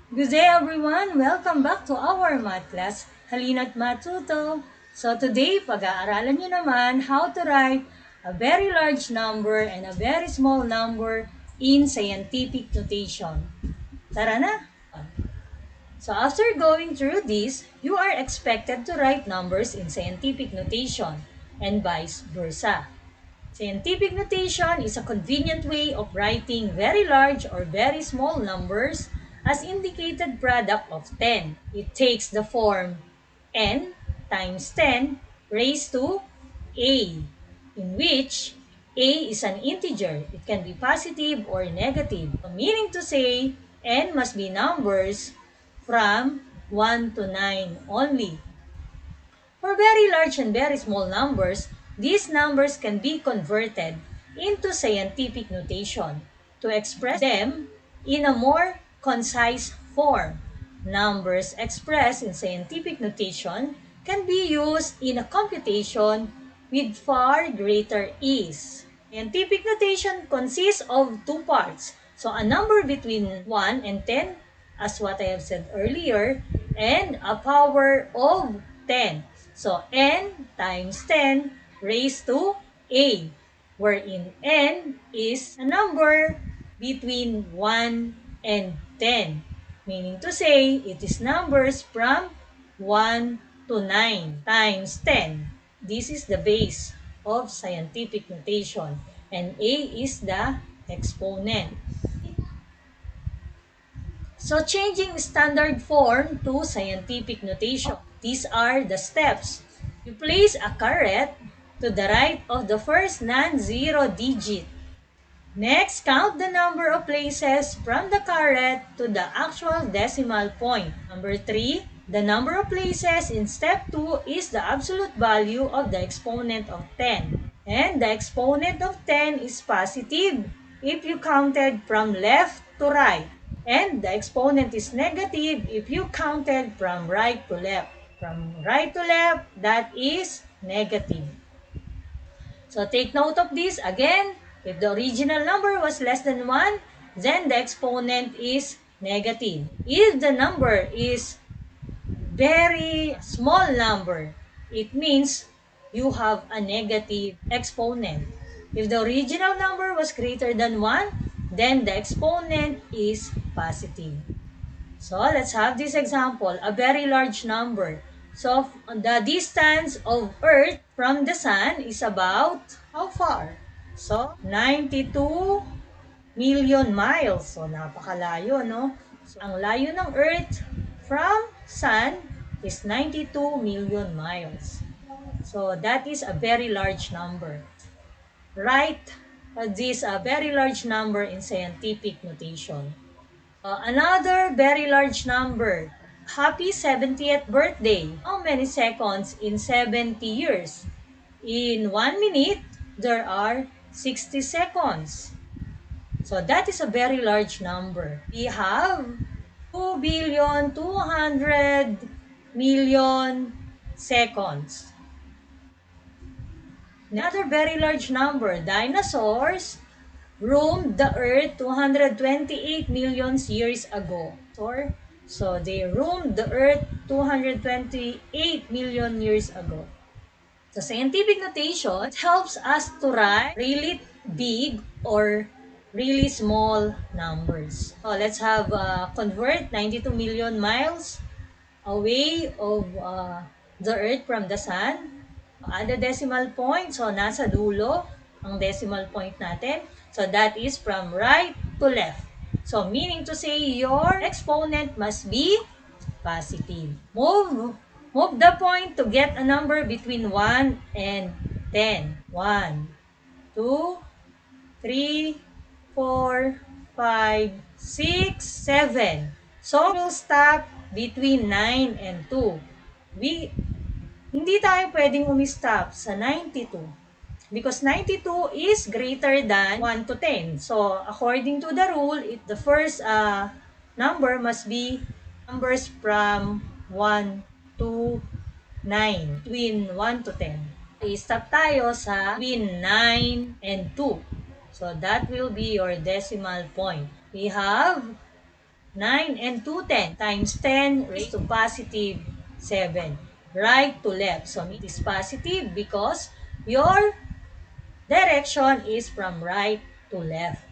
Good day everyone! Welcome back to our math class, Halina't Matuto. So today, pag-aaralan nyo naman how to write a very large number and a very small number in scientific notation. Tara na! So after going through this, you are expected to write numbers in scientific notation and vice versa. Scientific notation is a convenient way of writing very large or very small numbers as indicated product of 10. It takes the form n times 10 raised to a, in which a is an integer. It can be positive or negative, meaning to say n must be numbers from 1 to 9 only. For very large and very small numbers, these numbers can be converted into scientific notation to express them in a more concise form. Numbers expressed in scientific notation can be used in a computation with far greater ease. Scientific notation consists of two parts. So a number between 1 and 10, as what I have said earlier, and a power of 10. So n times 10 raised to a, wherein n is a number between 1 and 10, meaning to say it is numbers from 1 to 9 times 10. This is the base of scientific notation, and a is the exponent. So changing standard form to scientific notation. These are the steps. You place a caret to the right of the first non-zero digit. Next, count the number of places from the caret to the actual decimal point. Number 3, the number of places in step 2 is the absolute value of the exponent of 10. And the exponent of 10 is positive if you counted from left to right. And the exponent is negative if you counted from right to left. From right to left, that is negative. So take note of this. Again, if the original number was less than 1, then the exponent is negative. If the number is very small number, it means you have a negative exponent. If the original number was greater than 1, then the exponent is positive. So let's have this example, a very large number. So the distance of Earth from the Sun is about how far? So 92 million miles. So napakalayo, no? So ang layo ng Earth from Sun is 92 million miles. So that is a very large number. Write this a very large number in scientific notation. Another very large number. Happy 70th birthday. How many seconds in 70 years? In 1 minute, there are 60 seconds. So that is a very large number. We have 2,200,000,000 seconds. Another very large number. Dinosaurs roamed the earth 228 million years ago. So they roamed the earth 228 million years ago. So scientific notation helps us to write really big or really small numbers. So let's have convert 92 million miles away of the earth from the sun. Add a decimal point. So nasa dulo ang decimal point natin. So that is from right to left. So meaning to say your exponent must be positive. Move the point to get a number between 1 and 10. 1, 2, 3, 4, 5, 6, 7. So we'll stop between 9 and 2. Hindi tayo pwedeng umistop sa 92 because 92 is greater than 1 to 10. So, according to the rule, the first number must be numbers from 1 to 9, between 1 to 10. I-stop tayo sa between 9 and 2. So, that will be your decimal point. We have 9 and 2 10 times 10 raised to positive 7. Right to left. So it is positive because your direction is from right to left.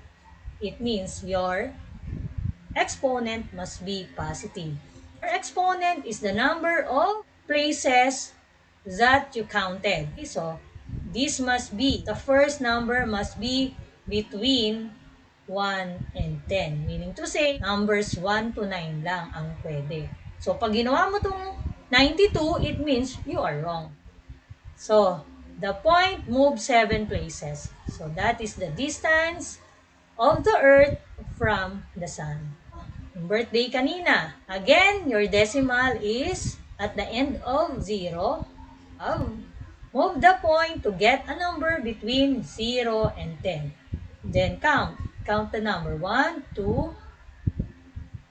It means your exponent must be positive. Your exponent is the number of places that you counted. So, this must be, the first number must be between 1 and 10. Meaning to say, numbers 1 to 9 lang ang pwede. So, pag ginawa mo itong 92, it means you are wrong. So, the point moves 7 places. So, that is the distance of the Earth from the Sun. Yung birthday kanina. Again, your decimal is at the end of 0. Move the point to get a number between 0 and 10. Then count. Count the number. 1, 2,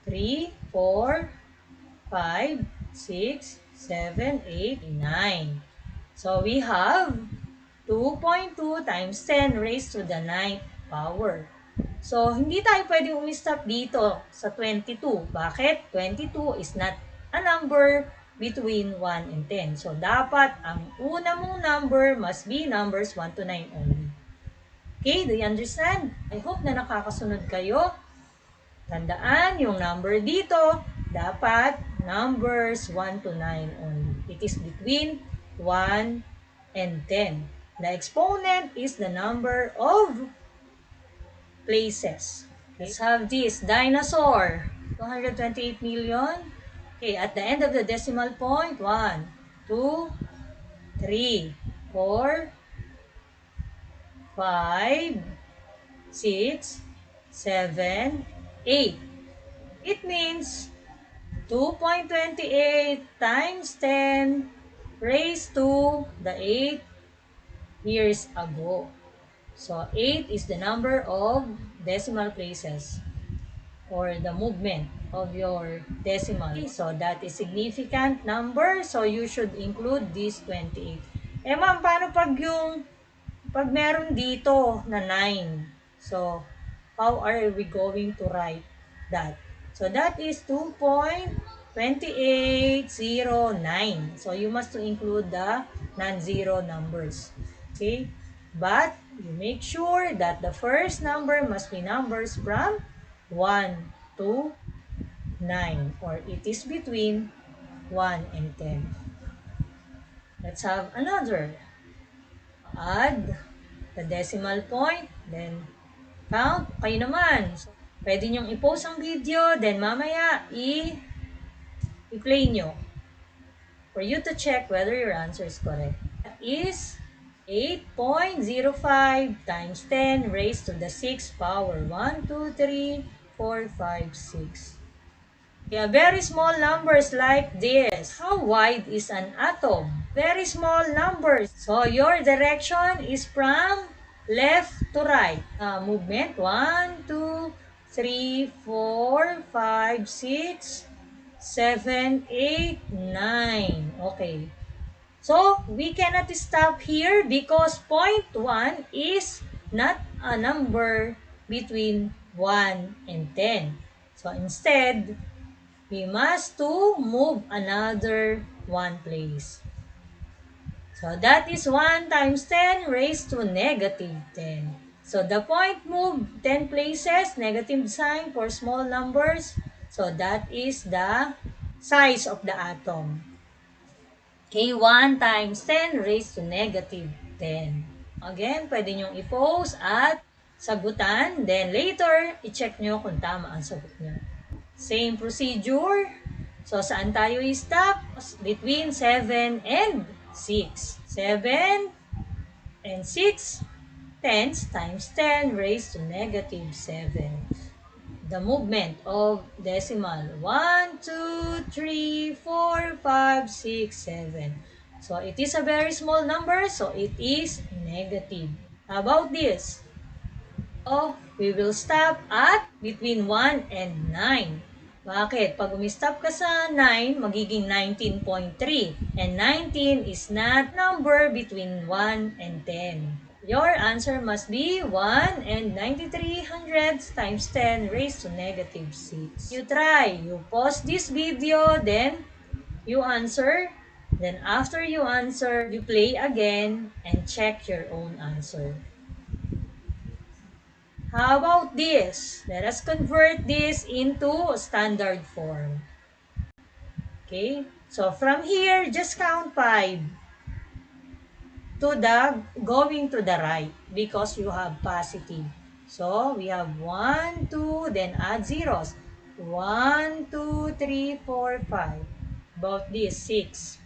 3, 4, 5, 6, 7, 8, 9. So we have 2.2 times 10 raised to the 9th power. So, hindi tayo pwedeng umistop dito sa 22. Bakit? 22 is not a number between 1 and 10. So, dapat ang una mong number must be numbers 1 to 9 only. Okay, do you understand? I hope na nakakasunod kayo. Tandaan, yung number dito, dapat numbers 1 to 9 only. It is between 1 and 10. The exponent is the number of places. Let's have this. Dinosaur. 228 million. Okay, at the end of the decimal point, 1, 2, 3, 4, 5, 6, 7, 8. It means 2.28 times 10 raised to the 8 years ago. So, 8 is the number of decimal places or the movement of your decimal. So, that is significant number. So, you should include this 28. Eh, ma'am, paano pag meron dito na 9? So, how are we going to write that? So, that is 2.2809. So, you must include the non-zero numbers. Okay? But, you make sure that the first number must be numbers from 1 to 9, or it is between 1 and 10. Let's have another. Add the decimal point, then count. Kayo naman. So, pwede nyong i-post ang video, then mamaya i-play nyo for you to check whether your answer is correct. That is 8.05 times 10 raised to the 6th power. 1, 2, 3, 4, 5, 6. Yeah, very small numbers like this. How wide is an atom? Very small numbers. So, your direction is from left to right. Movement, 1, 2, 3, 4, 5, 6, 7, 8, 9. Okay. So, we cannot stop here because point 1 is not a number between 1 and 10. So, instead, we must to move another 1 place. So, that is 1 times 10 raised to negative 10. So, the point moved 10 places, negative sign for small numbers. So, that is the size of the atom. Okay, 1 times 10 raised to negative 10. Again, pwede nyong i-post at sagutan. Then, later, i-check nyo kung tama ang sagot nyo. Same procedure. So, saan tayo i-stop? Between 7 and 6. 7 and 6 tenths times 10 raised to negative 7. The movement of decimal. 1, 2, 3, 4, 5, 6, 7. So, it is a very small number, so it is negative. How about this? So, we will stop at between 1 and 9. Bakit? Pag umistop ka sa 9, magiging 19.3. And 19 is not number between 1 and 10. Your answer must be 1 and 93 hundredths times 10 raised to negative 6. You try. You pause this video, then you answer. Then after you answer, you play again and check your own answer. How about this? Let us convert this into standard form. Okay? So from here, just count 5 to the going to the right because you have positive. So we have 1, 2, then add zeros. 1, 2, 3, 4, 5. About this, 6.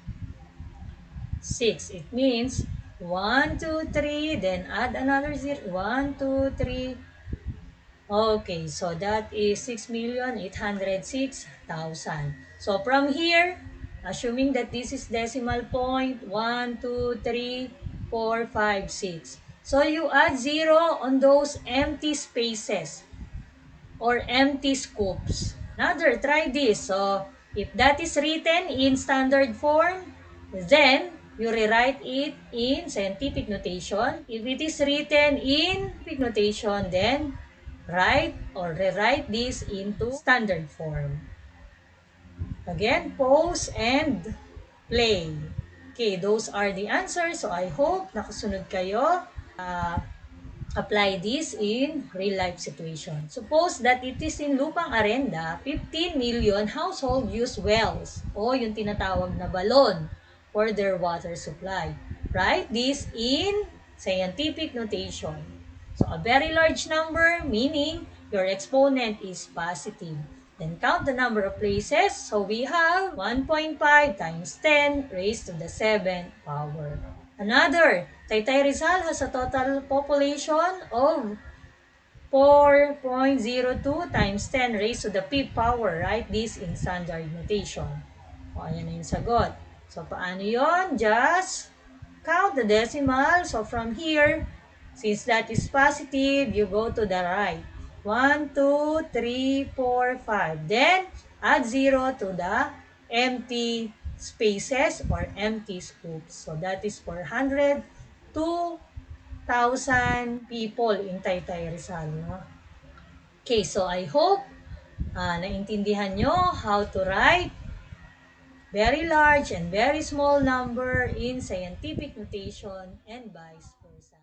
6. It means 1, 2, 3, then add another 0. 1, 2, 3. Okay, so that is 6,806,000. So from here, assuming that this is decimal point, 1, 2, 3, 4, 5, 6. So you add 0 on those empty spaces or empty scoops. Another, try this. So if that is written in standard form, then you rewrite it in scientific notation. If it is written in scientific notation, then write or rewrite this into standard form. Again, pause and play. Okay, those are the answers. So I hope nakasunod kayo. Apply this in real-life situation. Suppose that it is in Lupang Arenda, 15 million household use wells o yung tinatawag na balon for their water supply. Write this in scientific notation. So a very large number, meaning your exponent is positive. Then count the number of places. So we have 1.5 times 10 raised to the 7th power. Another, Taytay Rizal has a total population of 4.02 times 10 raised to the 5th power. Write this in standard notation. O, ayan na yung sagot. So, paano yon? Just count the decimal. So, from here, since that is positive, you go to the right. 1, 2, 3, 4, 5. Then, add 0 to the empty spaces or empty scoops. So, that is 402,000 people in Taytay Rizal. No? Okay, so I hope naintindihan nyo how to write very large and very small number in scientific notation and vice versa.